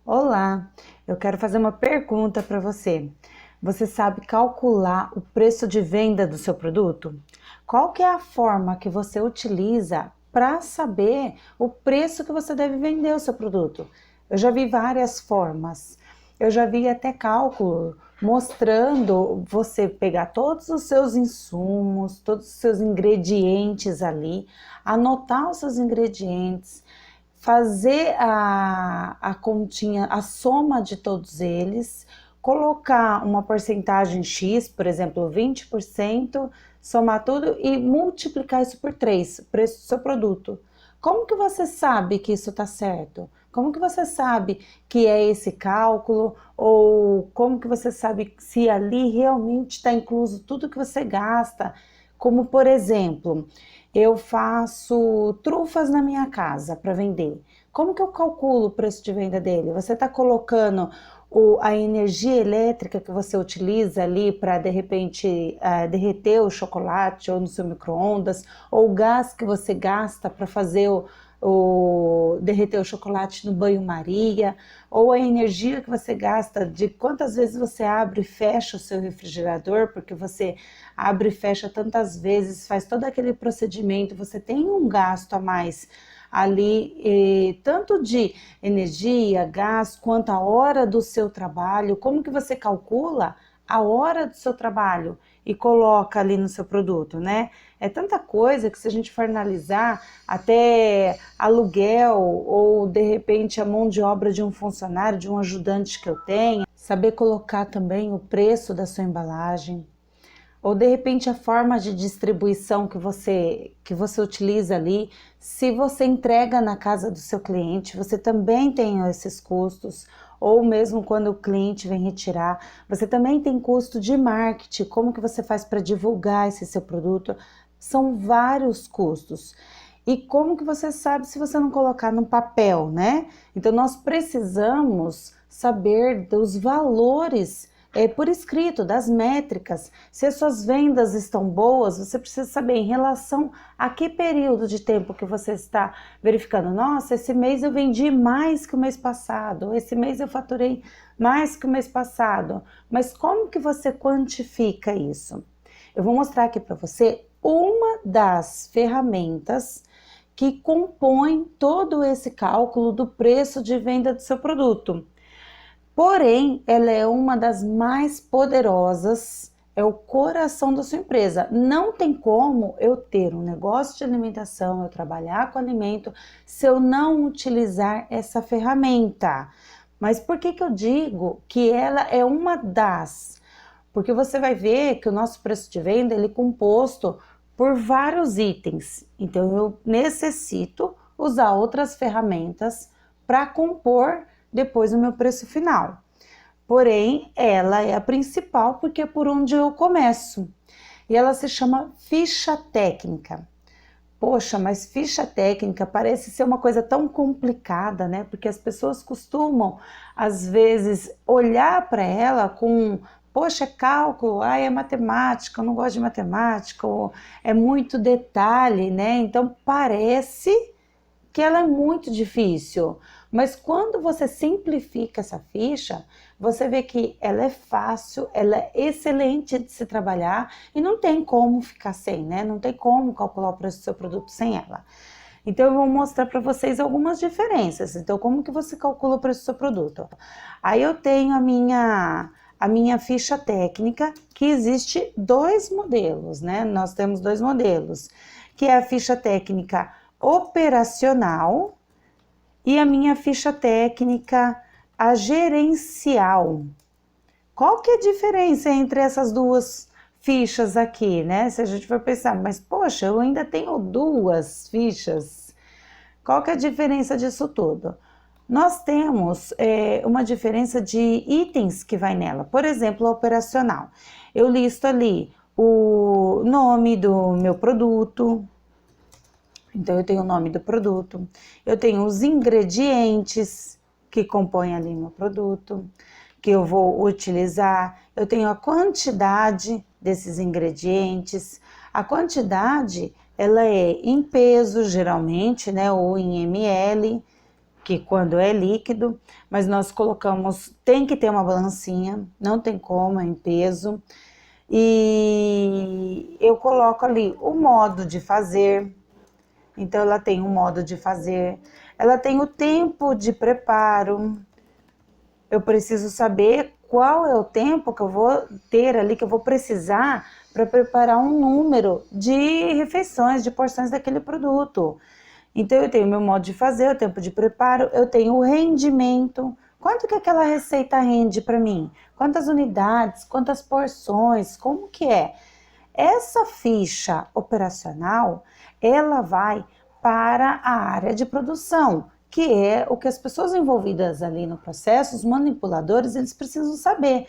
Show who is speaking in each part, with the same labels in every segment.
Speaker 1: Olá, eu quero fazer uma pergunta para você. Você sabe calcular o preço de venda do seu produto? Qual que é a forma que você utiliza para saber o preço que você deve vender o seu produto? Eu já vi várias formas. Eu já vi até cálculo mostrando você pegar todos os seus insumos, todos os seus ingredientes ali, anotar os seus ingredientes, fazer a continha, a soma de todos eles, colocar uma porcentagem X, por exemplo, 20%, somar tudo e multiplicar isso por 3, o preço do seu produto. Como que você sabe que isso está certo? Como que você sabe que é esse cálculo? Ou como que você sabe se ali realmente está incluso tudo que você gasta? Como, por exemplo, eu faço trufas na minha casa para vender. Como que eu calculo o preço de venda dele? Você está colocando a energia elétrica que você utiliza ali para de repente derreter o chocolate ou no seu micro-ondas, ou o gás que você gasta para fazer derreter o chocolate no banho-maria, ou a energia que você gasta de quantas vezes você abre e fecha o seu refrigerador, porque você abre e fecha tantas vezes, faz todo aquele procedimento, você tem um gasto a mais ali, tanto de energia, gás, quanto a hora do seu trabalho. Como que você calcula a hora do seu trabalho e coloca ali no seu produto, né? É tanta coisa que, se a gente for analisar, até aluguel ou de repente a mão de obra de um funcionário, de um ajudante que eu tenho, saber colocar também o preço da sua embalagem, ou de repente a forma de distribuição que você utiliza ali. Se você entrega na casa do seu cliente, você também tem esses custos, ou mesmo quando o cliente vem retirar, você também tem custo de marketing, como que você faz para divulgar esse seu produto. São vários custos. E como que você sabe se você não colocar no papel, né? Então nós precisamos saber dos valores por escrito, das métricas. Se as suas vendas estão boas, você precisa saber em relação a que período de tempo que você está verificando. Nossa, esse mês eu vendi mais que o mês passado, esse mês eu faturei mais que o mês passado. Mas como que você quantifica isso? Eu vou mostrar aqui para você uma das ferramentas que compõe todo esse cálculo do preço de venda do seu produto. Porém, ela é uma das mais poderosas, é o coração da sua empresa. Não tem como eu ter um negócio de alimentação, eu trabalhar com alimento, se eu não utilizar essa ferramenta. Mas por que que eu digo que ela é uma das? Porque você vai ver que o nosso preço de venda ele é composto por vários itens. Então eu necessito usar outras ferramentas para compor depois o meu preço final. Porém, ela é a principal porque é por onde eu começo. E ela se chama ficha técnica. Poxa, mas ficha técnica parece ser uma coisa tão complicada, né? Porque as pessoas costumam, às vezes, olhar para ela com, poxa, é cálculo, é matemática, eu não gosto de matemática, ou é muito detalhe, né? Então parece que ela é muito difícil, mas quando você simplifica essa ficha, você vê que ela é fácil, ela é excelente de se trabalhar e não tem como ficar sem, né? Não tem como calcular o preço do seu produto sem ela. Então eu vou mostrar para vocês algumas diferenças. Então, como que você calcula o preço do seu produto? Aí eu tenho a minha ficha técnica, que existe dois modelos, né? Nós temos dois modelos, que é a ficha técnica operacional e a minha ficha técnica, a gerencial. Qual que é a diferença entre essas duas fichas aqui, né? Se a gente for pensar, mas poxa, eu ainda tenho duas fichas. Qual que é a diferença disso tudo? Nós temos uma diferença de itens que vai nela. Por exemplo, a operacional. Eu listo ali o nome do meu produto. Então, eu tenho o nome do produto, eu tenho os ingredientes que compõem ali meu produto, que eu vou utilizar, eu tenho a quantidade desses ingredientes. A quantidade, ela é em peso, geralmente, né, ou em ml, que quando é líquido, mas nós colocamos, tem que ter uma balancinha, não tem como, é em peso. E eu coloco ali o modo de fazer, então ela tem um modo de fazer, ela tem o tempo de preparo, eu preciso saber qual é o tempo que eu vou ter ali, que eu vou precisar para preparar um número de refeições, de porções daquele produto. Então eu tenho o meu modo de fazer, o tempo de preparo, eu tenho o rendimento. Quanto que aquela receita rende para mim? Quantas unidades, quantas porções, como que é? Essa ficha operacional, ela vai para a área de produção, que é o que as pessoas envolvidas ali no processo, os manipuladores, eles precisam saber.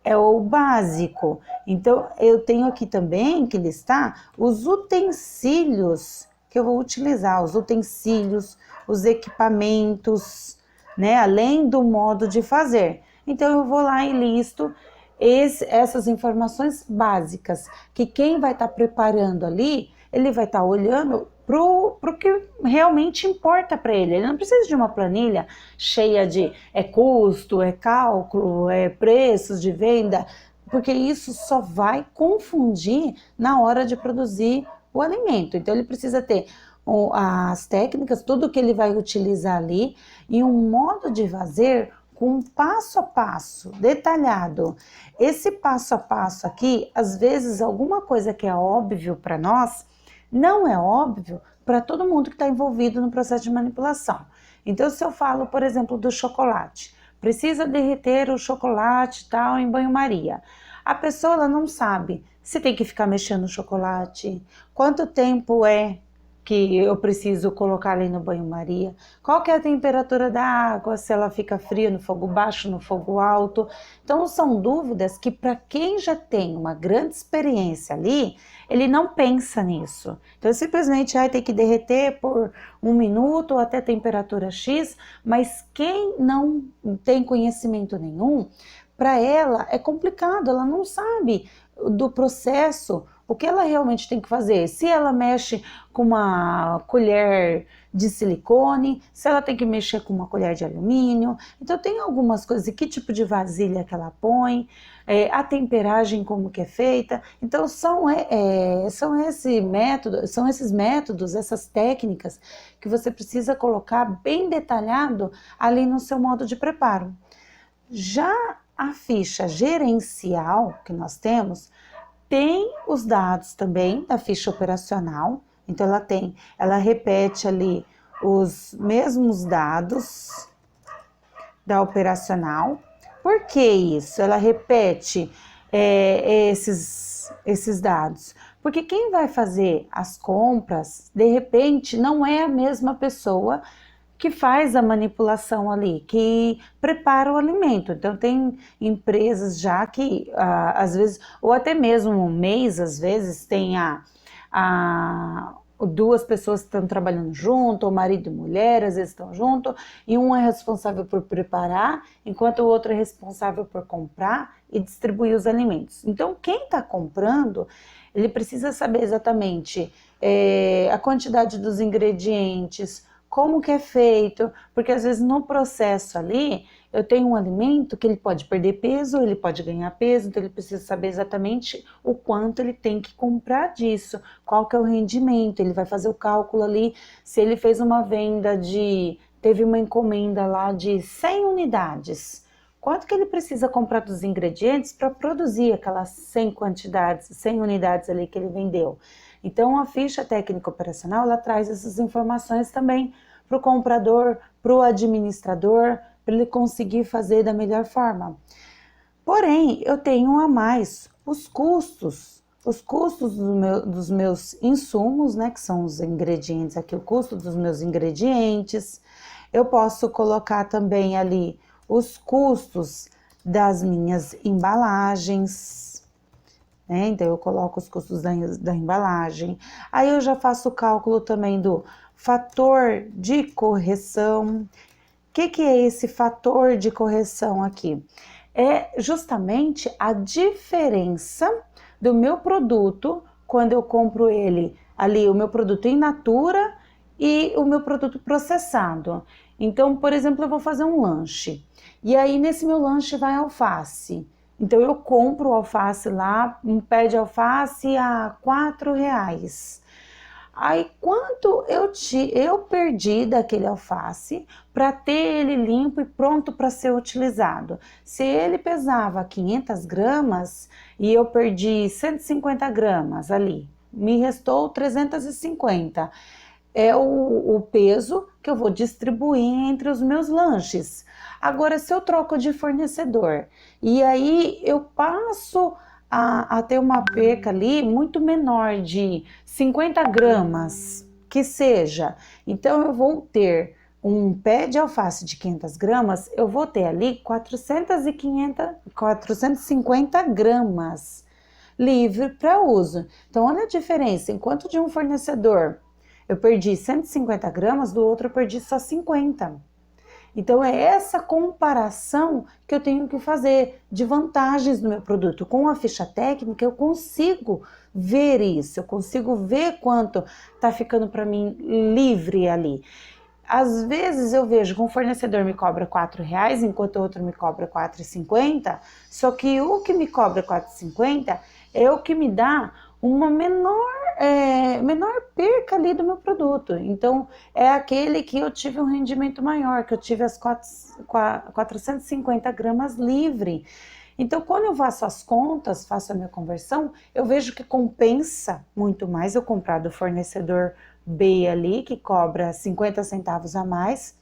Speaker 1: É o básico. Então, eu tenho aqui também que listar os utensílios que eu vou utilizar, os utensílios, os equipamentos, né? Além do modo de fazer. Então, eu vou lá e listo essas informações básicas, que quem vai estar preparando ali, ele vai estar olhando pro que realmente importa para ele. Ele não precisa de uma planilha cheia de custo, cálculo, preços de venda, porque isso só vai confundir na hora de produzir o alimento. Então ele precisa ter as técnicas, tudo que ele vai utilizar ali e um modo de fazer com passo a passo, detalhado. Esse passo a passo aqui, às vezes alguma coisa que é óbvio para nós, não é óbvio para todo mundo que está envolvido no processo de manipulação. Então, se eu falo, por exemplo, do chocolate, precisa derreter o chocolate tal em banho-maria. A pessoa ela não sabe se tem que ficar mexendo no chocolate, quanto tempo é que eu preciso colocar ali no banho-maria, qual que é a temperatura da água, se ela fica fria no fogo baixo, no fogo alto. Então são dúvidas que para quem já tem uma grande experiência ali, ele não pensa nisso. Então simplesmente tem que derreter por 1 minuto ou até temperatura X, mas quem não tem conhecimento nenhum, para ela é complicado, ela não sabe do processo, o que ela realmente tem que fazer, se ela mexe com uma colher de silicone, se ela tem que mexer com uma colher de alumínio. Então tem algumas coisas, que tipo de vasilha que ela põe, a temperagem como que é feita. Então são esses métodos, essas técnicas que você precisa colocar bem detalhado ali no seu modo de preparo. Já a ficha gerencial que nós temos, tem os dados também da ficha operacional, então ela repete ali os mesmos dados da operacional. Por que isso? Ela repete esses dados, porque quem vai fazer as compras, de repente, não é a mesma pessoa que faz a manipulação ali, que prepara o alimento. Então tem empresas já que às vezes, ou até mesmo um mês, às vezes tem duas pessoas que estão trabalhando junto, ou marido e mulher, às vezes estão junto, e um é responsável por preparar, enquanto o outro é responsável por comprar e distribuir os alimentos. Então quem está comprando, ele precisa saber exatamente a quantidade dos ingredientes, como que é feito, porque às vezes no processo ali, eu tenho um alimento que ele pode perder peso, ele pode ganhar peso, então ele precisa saber exatamente o quanto ele tem que comprar disso, qual que é o rendimento, ele vai fazer o cálculo ali, se ele fez uma venda teve uma encomenda lá de 100 unidades, quanto que ele precisa comprar dos ingredientes para produzir aquelas 100 unidades ali que ele vendeu. Então, a ficha técnica operacional, ela traz essas informações também para o comprador, para o administrador, para ele conseguir fazer da melhor forma. Porém, eu tenho a mais os custos dos meus insumos, né, que são os ingredientes aqui, o custo dos meus ingredientes. Eu posso colocar também ali os custos das minhas embalagens, né? Então eu coloco os custos da embalagem, aí eu já faço o cálculo também do fator de correção. O que é esse fator de correção aqui? É justamente a diferença do meu produto quando eu compro ele ali, o meu produto in natura e o meu produto processado. Então, por exemplo, eu vou fazer um lanche. E aí, nesse meu lanche vai alface. Então, eu compro o alface lá, um pé de alface a R$ 4. Aí, quanto eu perdi daquele alface para ter ele limpo e pronto para ser utilizado? Se ele pesava 500 gramas e eu perdi 150 gramas ali, me restou 350. É o peso que eu vou distribuir entre os meus lanches. Agora, se eu troco de fornecedor e aí eu passo a ter uma perca ali muito menor de 50 gramas, que seja, então eu vou ter um pé de alface de 500 gramas, eu vou ter ali 450 gramas livre para uso. Então, olha a diferença, enquanto de um fornecedor eu perdi 150 gramas, do outro eu perdi só 50. Então, é essa comparação que eu tenho que fazer de vantagens do meu produto. Com a ficha técnica, eu consigo ver isso, eu consigo ver quanto está ficando para mim livre ali. Às vezes eu vejo que um fornecedor me cobra R$ 4, enquanto o outro me cobra R$ 4,50, só que o que me cobra R$ 4,50 é o que me dá uma menor perca ali do meu produto. Então, é aquele que eu tive um rendimento maior, que eu tive as 450 gramas livre. Então, quando eu faço as contas, faço a minha conversão, eu vejo que compensa muito mais eu comprar do fornecedor B ali, que cobra 50 centavos a mais,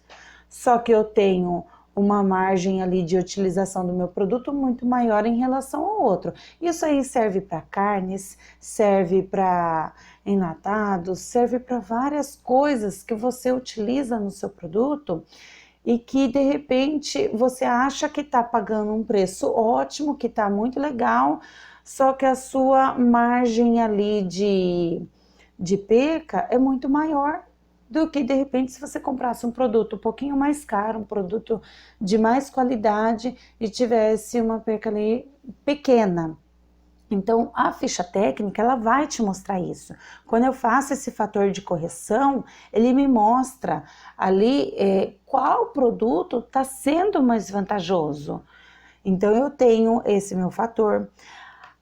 Speaker 1: só que eu tenho uma margem ali de utilização do meu produto muito maior em relação ao outro. Isso aí serve para carnes, serve para enlatados, serve para várias coisas que você utiliza no seu produto e que de repente você acha que está pagando um preço ótimo, que está muito legal, só que a sua margem ali de perca é muito maior do que de repente se você comprasse um produto um pouquinho mais caro, um produto de mais qualidade e tivesse uma perca ali pequena. Então, a ficha técnica, ela vai te mostrar isso. Quando eu faço esse fator de correção, ele me mostra ali qual produto está sendo mais vantajoso. Então, eu tenho esse meu fator.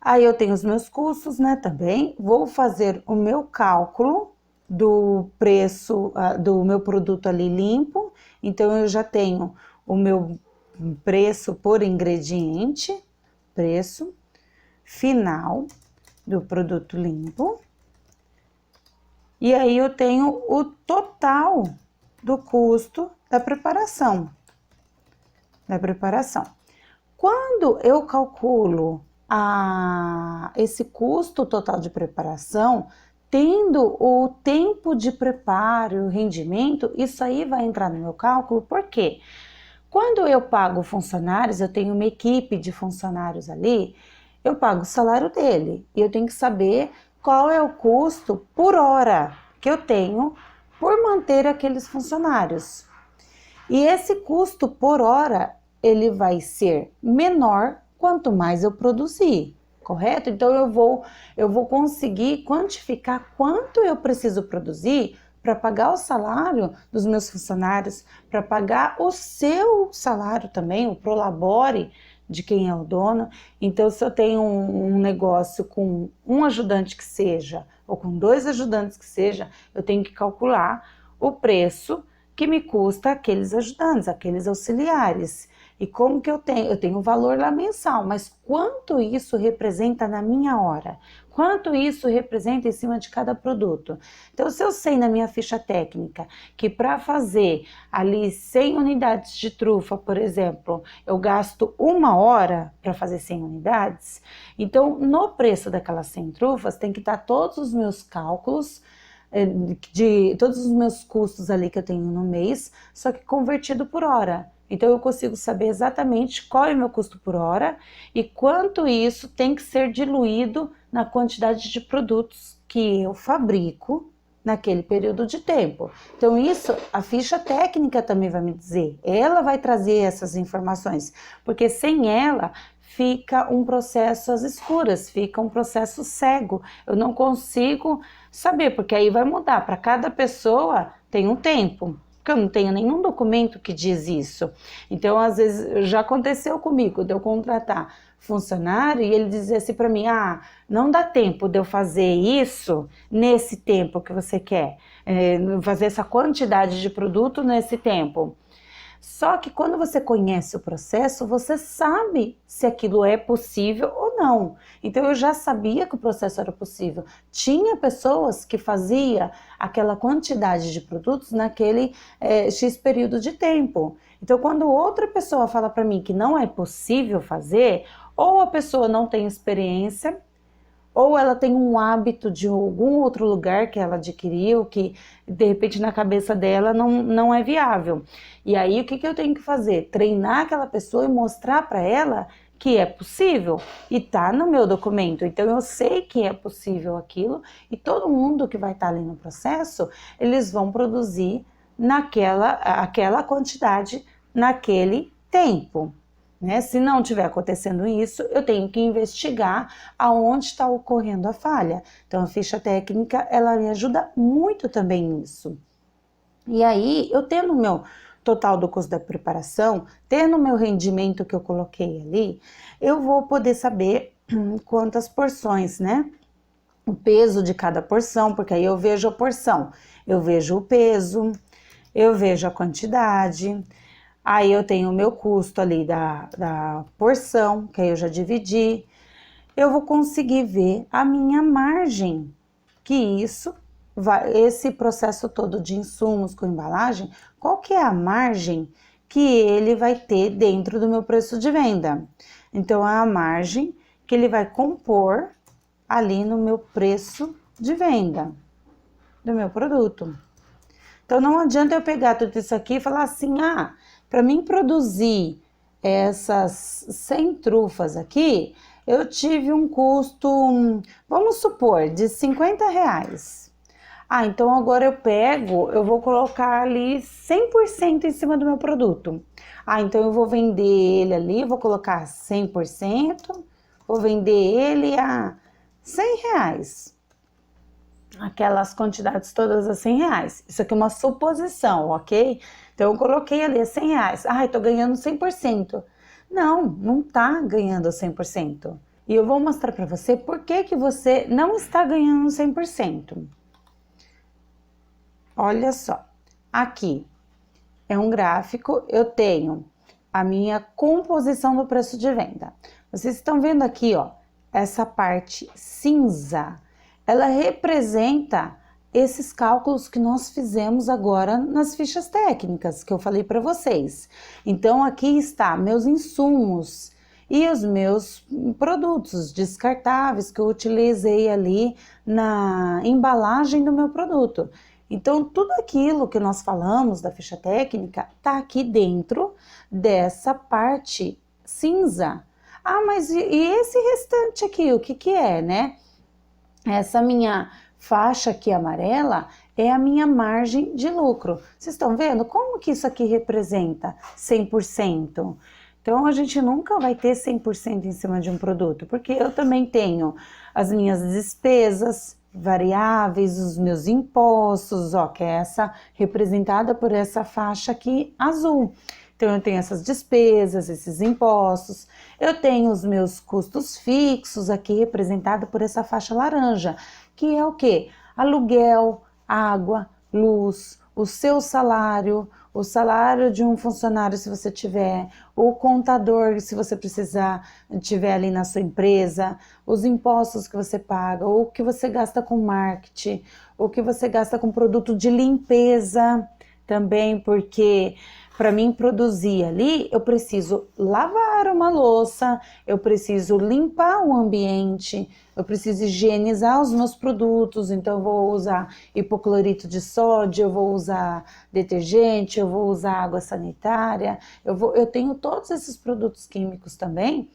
Speaker 1: Aí, eu tenho os meus custos, né, também. Vou fazer o meu cálculo do preço do meu produto ali limpo. Então, eu já tenho o meu preço por ingrediente, preço final do produto limpo, e aí eu tenho o total do custo da preparação. Quando eu calculo esse custo total de preparação, tendo o tempo de preparo, o rendimento, isso aí vai entrar no meu cálculo, por quê? Quando eu pago funcionários, eu tenho uma equipe de funcionários ali, eu pago o salário dele e eu tenho que saber qual é o custo por hora que eu tenho por manter aqueles funcionários. E esse custo por hora, ele vai ser menor quanto mais eu produzir, correto? Então eu vou conseguir quantificar quanto eu preciso produzir para pagar o salário dos meus funcionários, para pagar o seu salário também, o prolabore de quem é o dono. Então, se eu tenho um negócio com um ajudante que seja, ou com 2 ajudantes que seja, eu tenho que calcular o preço que me custa aqueles ajudantes, aqueles auxiliares. E como que eu tenho? Eu tenho um valor lá mensal, mas quanto isso representa na minha hora? Quanto isso representa em cima de cada produto? Então, se eu sei na minha ficha técnica que para fazer ali 100 unidades de trufa, por exemplo, eu gasto 1 hora para fazer 100 unidades, então no preço daquelas 100 trufas tem que estar todos os meus cálculos, de todos os meus custos ali que eu tenho no mês, só que convertido por hora. Então, eu consigo saber exatamente qual é o meu custo por hora e quanto isso tem que ser diluído na quantidade de produtos que eu fabrico naquele período de tempo. Então, isso a ficha técnica também vai me dizer. Ela vai trazer essas informações, porque sem ela fica um processo às escuras, fica um processo cego. Eu não consigo saber, porque aí vai mudar. Para cada pessoa tem um tempo. porque eu não tenho nenhum documento que diz isso. Então, às vezes, já aconteceu comigo de eu contratar funcionário e ele dizer assim para mim, não dá tempo de eu fazer isso nesse tempo que você quer, fazer essa quantidade de produto nesse tempo. Só que quando você conhece o processo, você sabe se aquilo é possível ou não. Então eu já sabia que o processo era possível. Tinha pessoas que faziam aquela quantidade de produtos naquele X período de tempo. Então quando outra pessoa fala para mim que não é possível fazer, ou a pessoa não tem experiência, ou ela tem um hábito de algum outro lugar que ela adquiriu, que de repente na cabeça dela não é viável. E aí o que eu tenho que fazer? Treinar aquela pessoa e mostrar para ela que é possível e tá no meu documento. Então eu sei que é possível aquilo e todo mundo que vai estar ali no processo, eles vão produzir aquela quantidade naquele tempo. Né? Se não estiver acontecendo isso, eu tenho que investigar aonde está ocorrendo a falha. Então, a ficha técnica, ela me ajuda muito também nisso. E aí, eu tendo o meu total do custo da preparação, tendo o meu rendimento que eu coloquei ali, eu vou poder saber quantas porções, né? O peso de cada porção, porque aí eu vejo a porção, eu vejo o peso, eu vejo a quantidade. Aí eu tenho o meu custo ali da porção, que aí eu já dividi. Eu vou conseguir ver a minha margem, que esse processo todo de insumos com embalagem, qual que é a margem que ele vai ter dentro do meu preço de venda. Então, é a margem que ele vai compor ali no meu preço de venda do meu produto. Então, não adianta eu pegar tudo isso aqui e falar assim, para mim produzir essas 100 trufas aqui, eu tive um custo, vamos supor, de R$50. Então agora eu vou colocar ali 100% em cima do meu produto. Então eu vou vender ele ali, vou colocar 100%, vou vender ele a R$100. Aquelas quantidades todas a R$100. Isso aqui é uma suposição, ok? Então eu coloquei ali R$100. Eu tô ganhando 100%. Não tá ganhando 100%. E eu vou mostrar para você por que você não está ganhando 100%. Olha só, aqui é um gráfico, eu tenho a minha composição do preço de venda. Vocês estão vendo aqui, ó, essa parte cinza, ela representa esses cálculos que nós fizemos agora nas fichas técnicas que eu falei para vocês. Então aqui está meus insumos e os meus produtos descartáveis que eu utilizei ali na embalagem do meu produto. Então, tudo aquilo que nós falamos da ficha técnica está aqui dentro dessa parte cinza. Mas e esse restante aqui, o que é, né? Essa minha faixa aqui amarela é a minha margem de lucro. Vocês estão vendo como que isso aqui representa 100%? Então, a gente nunca vai ter 100% em cima de um produto, porque eu também tenho as minhas despesas variáveis, os meus impostos, que é essa representada por essa faixa aqui azul. Então, eu tenho essas despesas, esses impostos, eu tenho os meus custos fixos aqui representado por essa faixa laranja, que é o quê? Aluguel, água, luz, o seu salário, o salário de um funcionário se você tiver, o contador se você precisar, tiver ali na sua empresa, os impostos que você paga, o que você gasta com marketing, o que você gasta com produto de limpeza também, porque para mim produzir ali, eu preciso lavar uma louça, eu preciso limpar o ambiente, eu preciso higienizar os meus produtos, então eu vou usar hipoclorito de sódio, eu vou usar detergente, eu vou usar água sanitária, eu tenho todos esses produtos químicos também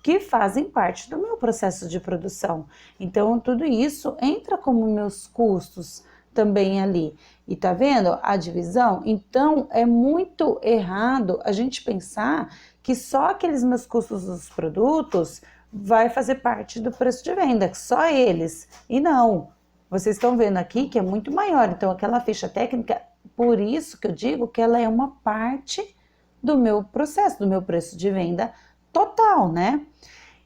Speaker 1: que fazem parte do meu processo de produção. Então tudo isso entra como meus custos também ali. E tá vendo a divisão? Então é muito errado a gente pensar que só aqueles meus custos dos produtos vai fazer parte do preço de venda, que só eles. E não, vocês estão vendo aqui que é muito maior. Então aquela ficha técnica, por isso que eu digo que ela é uma parte do meu processo, do meu preço de venda total, né?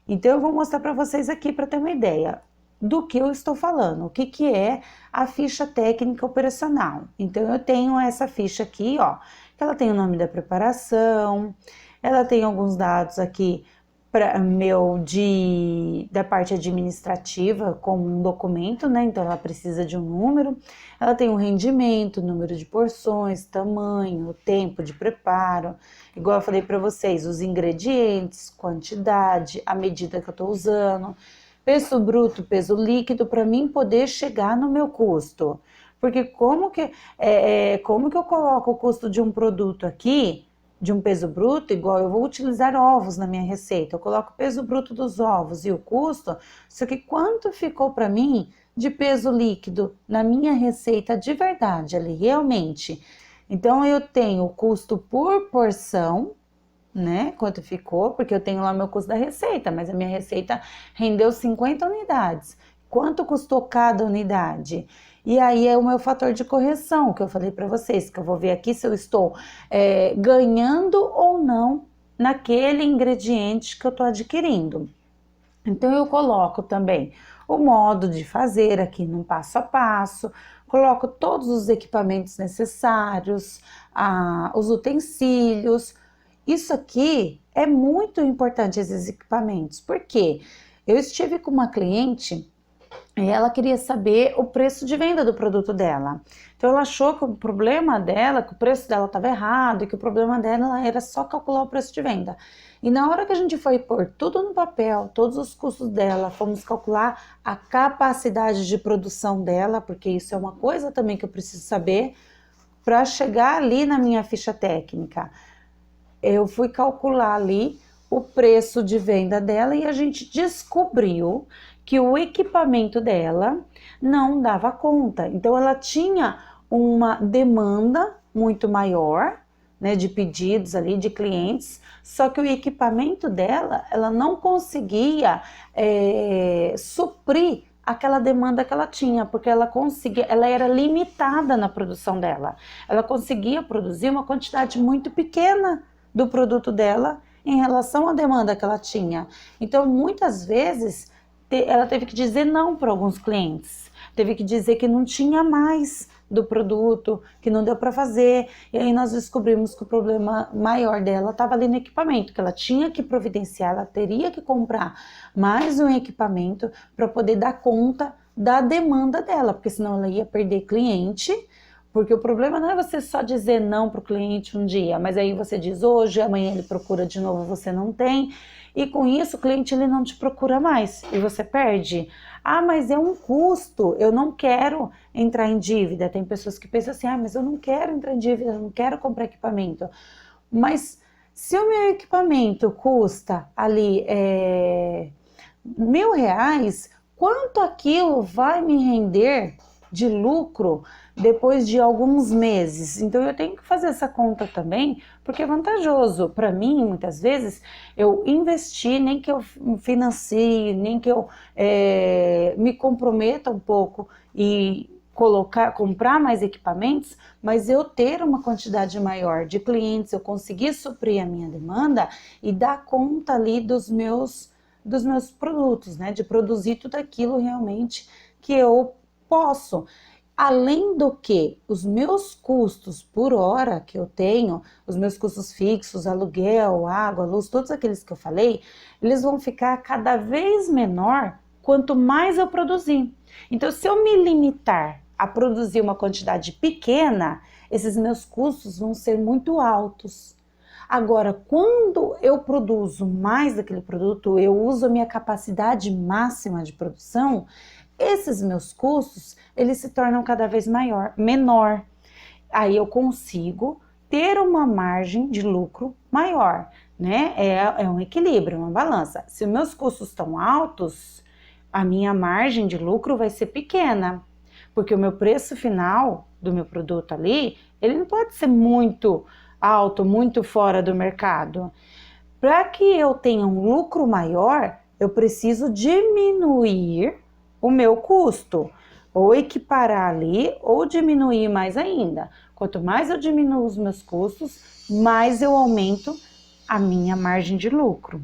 Speaker 1: Então eu vou mostrar para vocês aqui para ter uma ideia do que eu estou falando, o que que é a ficha técnica operacional. Então eu tenho essa ficha aqui, ó, que ela tem o nome da preparação, ela tem alguns dados aqui da parte administrativa como um documento, né? Então ela precisa de um número, ela tem um rendimento, número de porções, tamanho, tempo de preparo, igual eu falei para vocês, os ingredientes, quantidade, a medida que eu estou usando, peso bruto, peso líquido, para mim poder chegar no meu custo. Porque como que eu coloco o custo de um produto aqui, de um peso bruto, igual eu vou utilizar ovos na minha receita, eu coloco o peso bruto dos ovos e o custo, só que quanto ficou para mim de peso líquido na minha receita de verdade ali, realmente. Então eu tenho o custo por porção, né, quanto ficou, porque eu tenho lá meu custo da receita, mas a minha receita rendeu 50 unidades. Quanto custou cada unidade? E aí é o meu fator de correção, que eu falei para vocês, que eu vou ver aqui se eu estou ganhando ou não naquele ingrediente que eu estou adquirindo. Então eu coloco também o modo de fazer aqui no passo a passo, coloco todos os equipamentos necessários, os utensílios. Isso aqui é muito importante, esses equipamentos, porque eu estive com uma cliente e ela queria saber o preço de venda do produto dela. Então ela achou que o problema dela, que o preço dela estava errado e que o problema dela era só calcular o preço de venda. E na hora que a gente foi pôr tudo no papel, todos os custos dela, fomos calcular a capacidade de produção dela, porque isso é uma coisa também que eu preciso saber para chegar ali na minha ficha técnica. Eu fui calcular ali o preço de venda dela e a gente descobriu que o equipamento dela não dava conta. Então ela tinha uma demanda muito maior, né, de pedidos ali de clientes, só que o equipamento dela, ela não conseguia suprir aquela demanda que ela tinha, porque ela era limitada na produção dela. Ela conseguia produzir uma quantidade muito pequena do produto dela em relação à demanda que ela tinha. Então, muitas vezes, ela teve que dizer não para alguns clientes, teve que dizer que não tinha mais do produto, que não deu para fazer, e aí nós descobrimos que o problema maior dela estava ali no equipamento, que ela tinha que providenciar, ela teria que comprar mais um equipamento para poder dar conta da demanda dela, porque senão ela ia perder cliente. Porque o problema não é você só dizer não para o cliente um dia, mas aí você diz hoje, amanhã ele procura de novo, você não tem, e com isso o cliente ele não te procura mais e você perde. Ah, mas é um custo, eu não quero entrar em dívida. Tem pessoas que pensam assim, mas eu não quero entrar em dívida, eu não quero comprar equipamento. Mas se o meu equipamento custa ali R$ 1.000, quanto aquilo vai me render de lucro depois de alguns meses? Então eu tenho que fazer essa conta também, porque é vantajoso para mim, muitas vezes, eu investir, nem que eu financie, nem que eu me comprometa um pouco e comprar mais equipamentos, mas eu ter uma quantidade maior de clientes, eu conseguir suprir a minha demanda e dar conta ali dos meus produtos, né? De produzir tudo aquilo realmente que eu posso. Além do que, os meus custos por hora que eu tenho, os meus custos fixos, aluguel, água, luz, todos aqueles que eu falei, eles vão ficar cada vez menor quanto mais eu produzir. Então, se eu me limitar a produzir uma quantidade pequena, esses meus custos vão ser muito altos. Agora, quando eu produzo mais daquele produto, eu uso a minha capacidade máxima de produção, esses meus custos, eles se tornam cada vez menor. Aí eu consigo ter uma margem de lucro maior, né? É um equilíbrio, uma balança. Se os meus custos estão altos, a minha margem de lucro vai ser pequena, porque o meu preço final do meu produto ali, ele não pode ser muito alto, muito fora do mercado. Para que eu tenha um lucro maior, eu preciso diminuir o meu custo. ou equiparar ali, ou diminuir mais ainda. Quanto mais eu diminuo os meus custos, mais eu aumento a minha margem de lucro,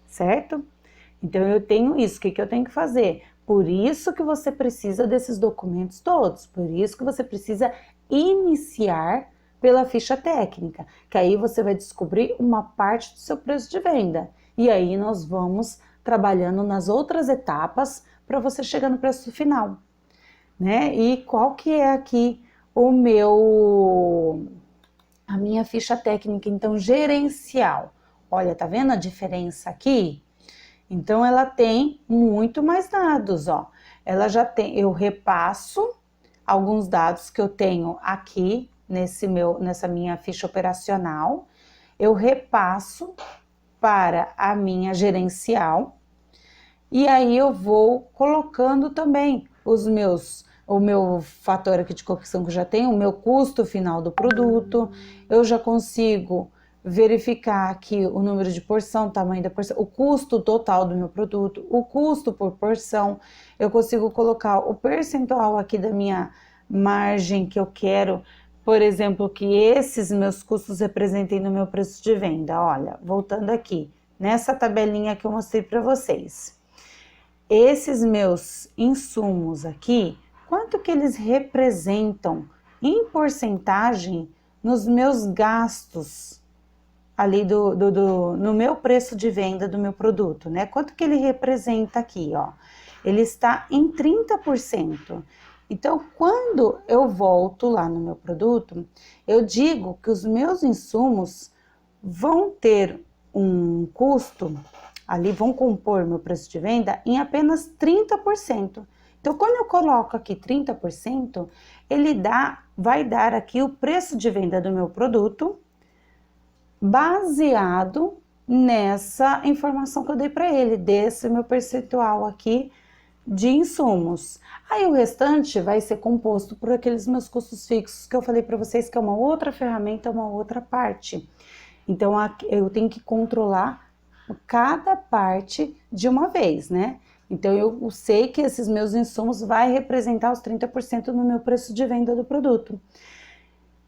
Speaker 1: certo? Então eu tenho isso, o que eu tenho que fazer? Por isso que você precisa desses documentos todos, por isso que você precisa iniciar pela ficha técnica, que aí você vai descobrir uma parte do seu preço de venda. E aí nós vamos trabalhando nas outras etapas para você chegar no preço final, né? E qual que é aqui a minha ficha técnica, então, gerencial? Olha, tá vendo a diferença aqui? Então, ela tem muito mais dados, ó. Ela já tem, eu repasso alguns dados que eu tenho aqui nessa minha ficha operacional, eu repasso para a minha gerencial, e aí eu vou colocando também o meu fator aqui de correção que eu já tenho, o meu custo final do produto, eu já consigo verificar aqui o número de porção, o tamanho da porção, o custo total do meu produto, o custo por porção, eu consigo colocar o percentual aqui da minha margem que eu quero, por exemplo, que esses meus custos representem no meu preço de venda. Olha, voltando aqui, nessa tabelinha que eu mostrei para vocês. Esses meus insumos aqui, quanto que eles representam em porcentagem nos meus gastos ali no meu preço de venda do meu produto, né? Quanto que ele representa aqui, ó? Ele está em 30%. Então, quando eu volto lá no meu produto, eu digo que os meus insumos vão ter um custo, ali vão compor meu preço de venda em apenas 30%. Então, quando eu coloco aqui 30%, ele vai dar aqui o preço de venda do meu produto baseado nessa informação que eu dei para ele, desse meu percentual aqui de insumos. Aí o restante vai ser composto por aqueles meus custos fixos que eu falei para vocês, que é uma outra ferramenta, uma outra parte. Então, eu tenho que controlar cada parte de uma vez, né? Então, eu sei que esses meus insumos vai representar os 30% no meu preço de venda do produto.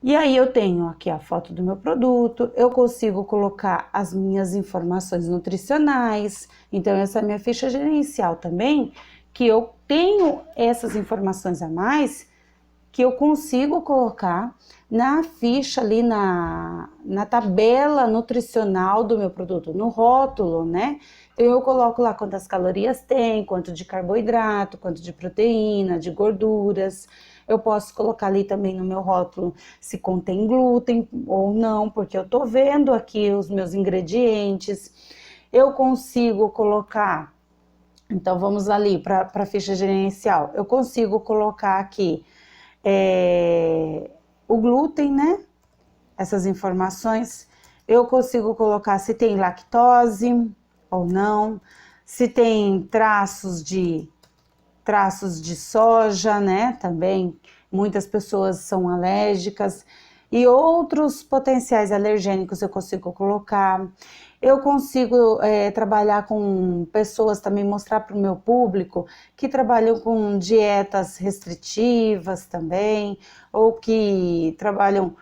Speaker 1: E aí eu tenho aqui a foto do meu produto, eu consigo colocar as minhas informações nutricionais, então essa é a minha ficha gerencial também, que eu tenho essas informações a mais, que eu consigo colocar na ficha ali, na tabela nutricional do meu produto, no rótulo, né? Então eu coloco lá quantas calorias tem, quanto de carboidrato, quanto de proteína, de gorduras. Eu posso colocar ali também no meu rótulo se contém glúten ou não, porque eu tô vendo aqui os meus ingredientes. Eu consigo colocar, então vamos ali para a ficha gerencial, eu consigo colocar aqui o glúten, né? Essas informações. Eu consigo colocar se tem lactose ou não, se tem traços de soja, né? Também muitas pessoas são alérgicas, e outros potenciais alergênicos eu consigo colocar. Eu consigo trabalhar com pessoas também, mostrar para o meu público que trabalham com dietas restritivas também, ou que trabalham,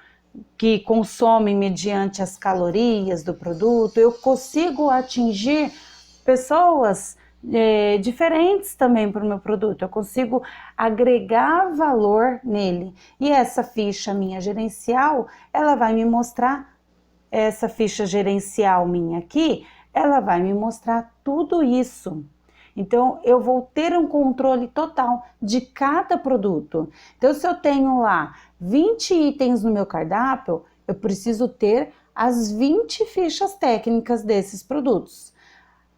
Speaker 1: que consomem mediante as calorias do produto. Eu consigo atingir pessoas diferentes também para o meu produto, eu consigo agregar valor nele. E essa ficha minha gerencial, ela vai me mostrar, essa ficha gerencial minha aqui, ela vai me mostrar tudo isso. Então, eu vou ter um controle total de cada produto. Então, se eu tenho lá 20 itens no meu cardápio, eu preciso ter as 20 fichas técnicas desses produtos.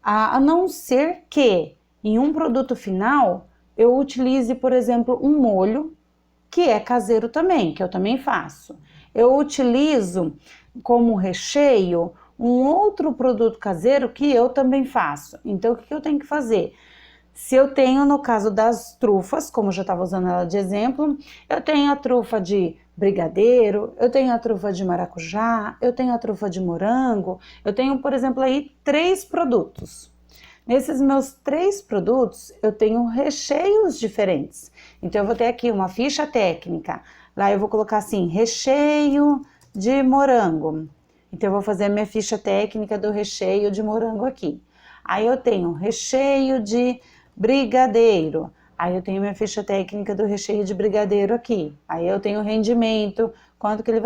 Speaker 1: A não ser que em um produto final eu utilize, por exemplo, um molho que é caseiro também, que eu também faço. Eu utilizo como recheio um outro produto caseiro que eu também faço. Então, o que eu tenho que fazer? Se eu tenho, no caso das trufas, como eu já estava usando ela de exemplo, eu tenho a trufa de brigadeiro, eu tenho a trufa de maracujá, eu tenho a trufa de morango, eu tenho, por exemplo, aí 3 produtos. Nesses meus 3 produtos, eu tenho recheios diferentes. Então, eu vou ter aqui uma ficha técnica. Lá eu vou colocar assim, recheio de morango. Então, eu vou fazer a minha ficha técnica do recheio de morango aqui. Aí, eu tenho recheio de brigadeiro. Aí, eu tenho minha ficha técnica do recheio de brigadeiro aqui. Aí, eu tenho o rendimento, quanto que ele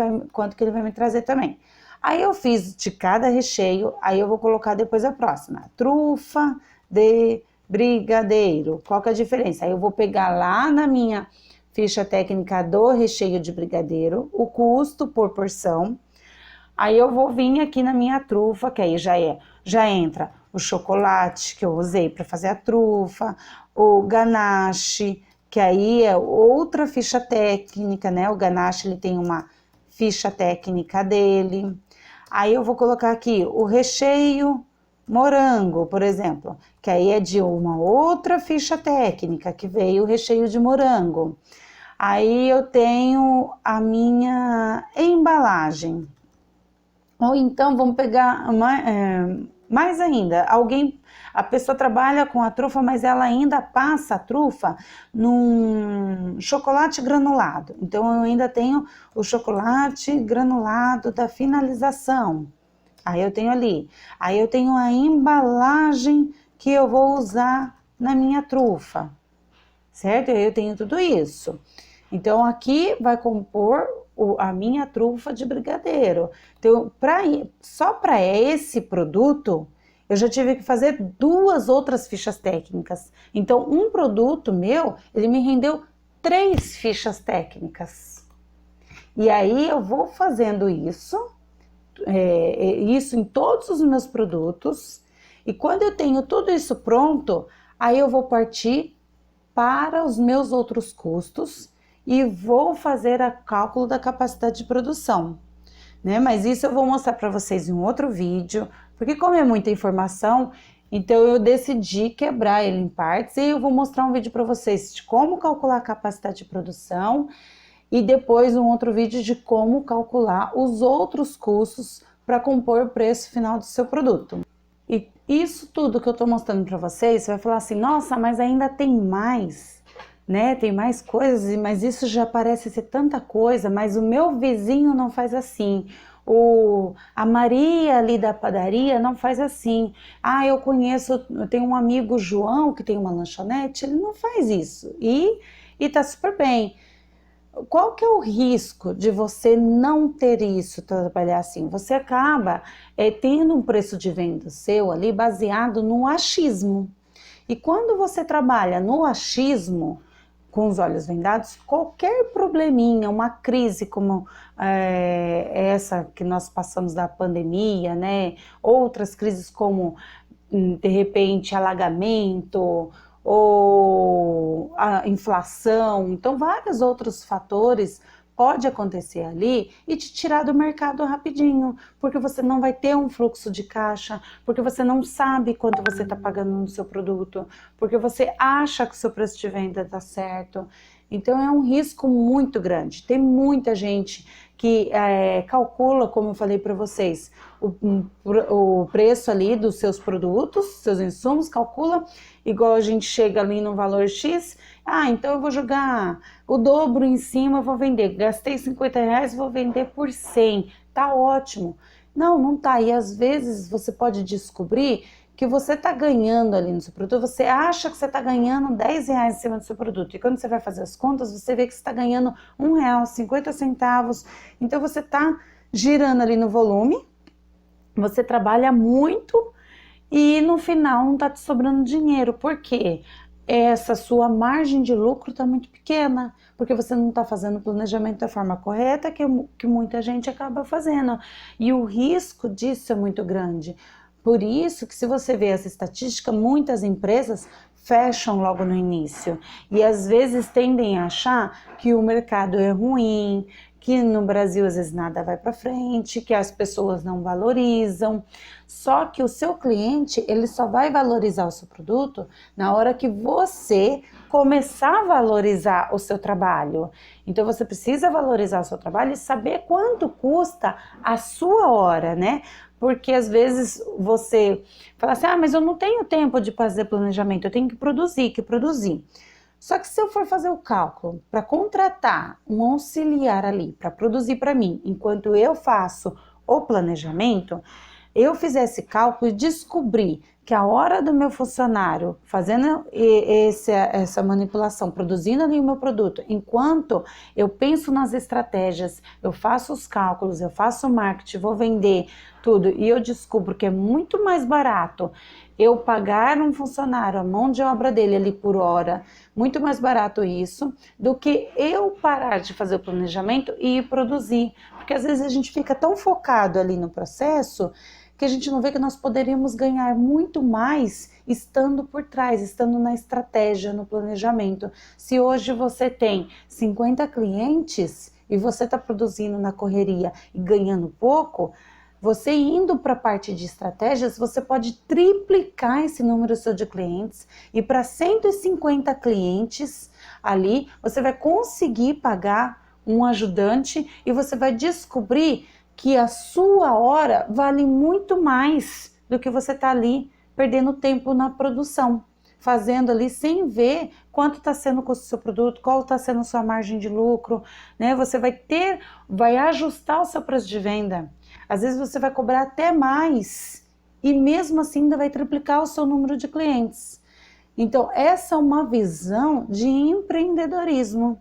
Speaker 1: vai me trazer também. Aí eu fiz de cada recheio, aí eu vou colocar depois a próxima. Trufa de brigadeiro. Qual que é a diferença? Aí eu vou pegar lá na minha ficha técnica do recheio de brigadeiro, o custo por porção. Aí eu vou vir aqui na minha trufa, que aí já entra o chocolate que eu usei para fazer a trufa, o ganache, que aí é outra ficha técnica, né? O ganache ele tem uma ficha técnica dele. Aí eu vou colocar aqui o recheio morango, por exemplo, que aí é de uma outra ficha técnica, que veio o recheio de morango. Aí eu tenho a minha embalagem. Ou então vamos pegar mais ainda, a pessoa trabalha com a trufa, mas ela ainda passa a trufa num chocolate granulado. Então eu ainda tenho o chocolate granulado da finalização. Aí eu tenho ali. Aí eu tenho a embalagem que eu vou usar na minha trufa. Certo? Aí eu tenho tudo isso. Então aqui vai compor a minha trufa de brigadeiro. Então, só para esse produto, eu já tive que fazer 2 outras fichas técnicas. Então, um produto meu, ele me rendeu 3 fichas técnicas. E aí, eu vou fazendo isso em todos os meus produtos. E quando eu tenho tudo isso pronto, aí eu vou partir para os meus outros custos e vou fazer o cálculo da capacidade de produção, né? Mas isso eu vou mostrar para vocês em um outro vídeo, porque como é muita informação, então eu decidi quebrar ele em partes e eu vou mostrar um vídeo para vocês de como calcular a capacidade de produção e depois um outro vídeo de como calcular os outros custos para compor o preço final do seu produto. E isso tudo que eu estou mostrando para vocês, você vai falar assim, nossa, mas ainda tem mais, né? Tem mais coisas, mas isso já parece ser tanta coisa, mas o meu vizinho não faz assim. A Maria ali da padaria não faz assim. Ah, eu tenho um amigo João que tem uma lanchonete, ele não faz isso. E tá super bem. Qual que é o risco de você não ter isso, trabalhar assim? Você acaba tendo um preço de venda seu ali baseado no achismo. E quando você trabalha no achismo, com os olhos vendados, qualquer probleminha, uma crise como essa que nós passamos da pandemia, né? Outras crises como, de repente, alagamento ou a inflação, então vários outros fatores pode acontecer ali e te tirar do mercado rapidinho, porque você não vai ter um fluxo de caixa, porque você não sabe quanto você está pagando no seu produto, porque você acha que o seu preço de venda está certo. Então é um risco muito grande. Tem muita gente que calcula, como eu falei para vocês, o preço ali dos seus produtos, seus insumos, calcula igual a gente chega ali no valor X, então eu vou jogar o dobro em cima, eu vou vender, gastei R$50, vou vender por 100, tá ótimo. Não tá, e às vezes você pode descobrir que você está ganhando ali no seu produto, você acha que você está ganhando R$10 em cima do seu produto, e quando você vai fazer as contas, você vê que você está ganhando R$1, 50 centavos, então você está girando ali no volume, você trabalha muito, e no final não está te sobrando dinheiro, por quê? Essa sua margem de lucro está muito pequena, porque você não está fazendo o planejamento da forma correta que muita gente acaba fazendo, e o risco disso é muito grande. Por isso que se você vê essa estatística, muitas empresas fecham logo no início, e às vezes tendem a achar que o mercado é ruim, que no Brasil às vezes nada vai para frente, que as pessoas não valorizam. Só que o seu cliente, ele só vai valorizar o seu produto na hora que você começar a valorizar o seu trabalho. Então você precisa valorizar o seu trabalho e saber quanto custa a sua hora, né? porque às vezes você fala assim, mas eu não tenho tempo de fazer planejamento, eu tenho que produzir. Só que se eu for fazer o cálculo para contratar um auxiliar ali, para produzir para mim, enquanto eu faço o planejamento, eu fizer esse cálculo e descobrir que a hora do meu funcionário fazendo essa manipulação, produzindo ali o meu produto, enquanto eu penso nas estratégias, eu faço os cálculos, eu faço o marketing, vou vender tudo, e eu descubro que é muito mais barato eu pagar um funcionário, a mão de obra dele ali por hora, muito mais barato isso, do que eu parar de fazer o planejamento e ir produzir. Porque às vezes a gente fica tão focado ali no processo que a gente não vê que nós poderíamos ganhar muito mais estando por trás, estando na estratégia, no planejamento. Se hoje você tem 50 clientes e você está produzindo na correria e ganhando pouco, você indo para a parte de estratégias, você pode triplicar esse número seu de clientes e para 150 clientes ali, você vai conseguir pagar um ajudante e você vai descobrir que a sua hora vale muito mais do que você está ali perdendo tempo na produção, fazendo ali sem ver quanto está sendo o custo do seu produto, qual está sendo a sua margem de lucro, né? Você vai ajustar o seu preço de venda. Às vezes você vai cobrar até mais e mesmo assim ainda vai triplicar o seu número de clientes. Então, essa é uma visão de empreendedorismo.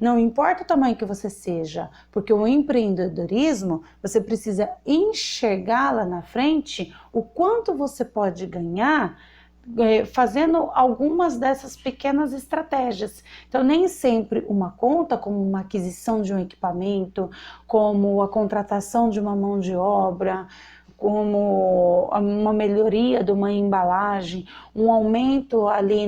Speaker 1: Não importa o tamanho que você seja, porque o empreendedorismo, você precisa enxergar lá na frente o quanto você pode ganhar fazendo algumas dessas pequenas estratégias. Então, nem sempre uma conta, como uma aquisição de um equipamento, como a contratação de uma mão de obra, como uma melhoria de uma embalagem, um aumento ali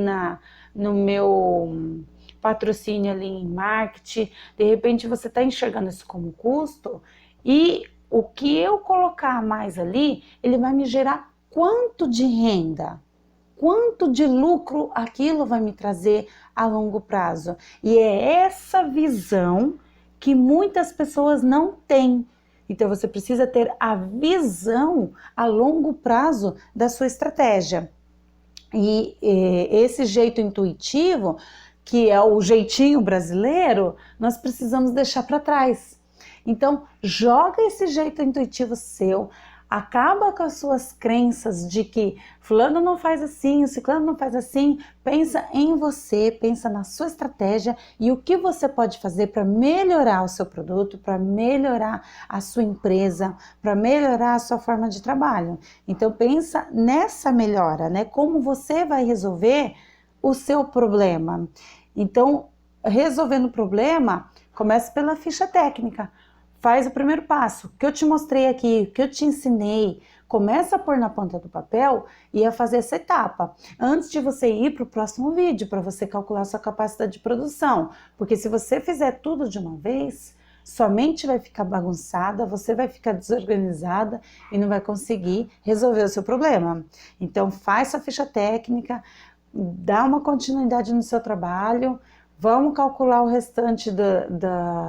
Speaker 1: no meu patrocínio ali em marketing, de repente você está enxergando isso como custo e o que eu colocar mais ali, ele vai me gerar quanto de renda? Quanto de lucro aquilo vai me trazer a longo prazo? E é essa visão que muitas pessoas não têm. Então você precisa ter a visão a longo prazo da sua estratégia. E esse jeito intuitivo, que é o jeitinho brasileiro, nós precisamos deixar para trás. Então, joga esse jeito intuitivo seu, acaba com as suas crenças de que fulano não faz assim, o ciclano não faz assim. Pensa em você, pensa na sua estratégia e o que você pode fazer para melhorar o seu produto, para melhorar a sua empresa, para melhorar a sua forma de trabalho. Então pensa nessa melhora, né? Como você vai resolver o seu problema. Então, resolvendo o problema, comece pela ficha técnica. Faz o primeiro passo, que eu te mostrei aqui, que eu te ensinei, começa a pôr na ponta do papel e a fazer essa etapa, antes de você ir para o próximo vídeo, para você calcular sua capacidade de produção, porque se você fizer tudo de uma vez, sua mente vai ficar bagunçada, você vai ficar desorganizada e não vai conseguir resolver o seu problema. Então faz sua ficha técnica, dá uma continuidade no seu trabalho, vamos calcular o restante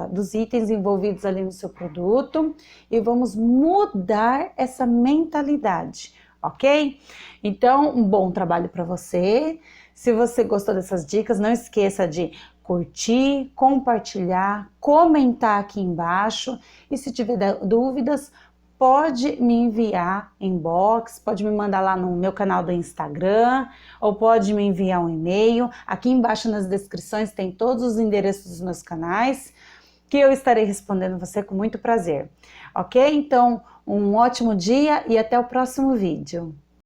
Speaker 1: dos itens envolvidos ali no seu produto e vamos mudar essa mentalidade, ok? Então, um bom trabalho para você. Se você gostou dessas dicas, não esqueça de curtir, compartilhar, comentar aqui embaixo e se tiver dúvidas, pode me enviar inbox, pode me mandar lá no meu canal do Instagram, ou pode me enviar um e-mail. Aqui embaixo nas descrições tem todos os endereços dos meus canais, que eu estarei respondendo você com muito prazer. Ok? Então, um ótimo dia e até o próximo vídeo.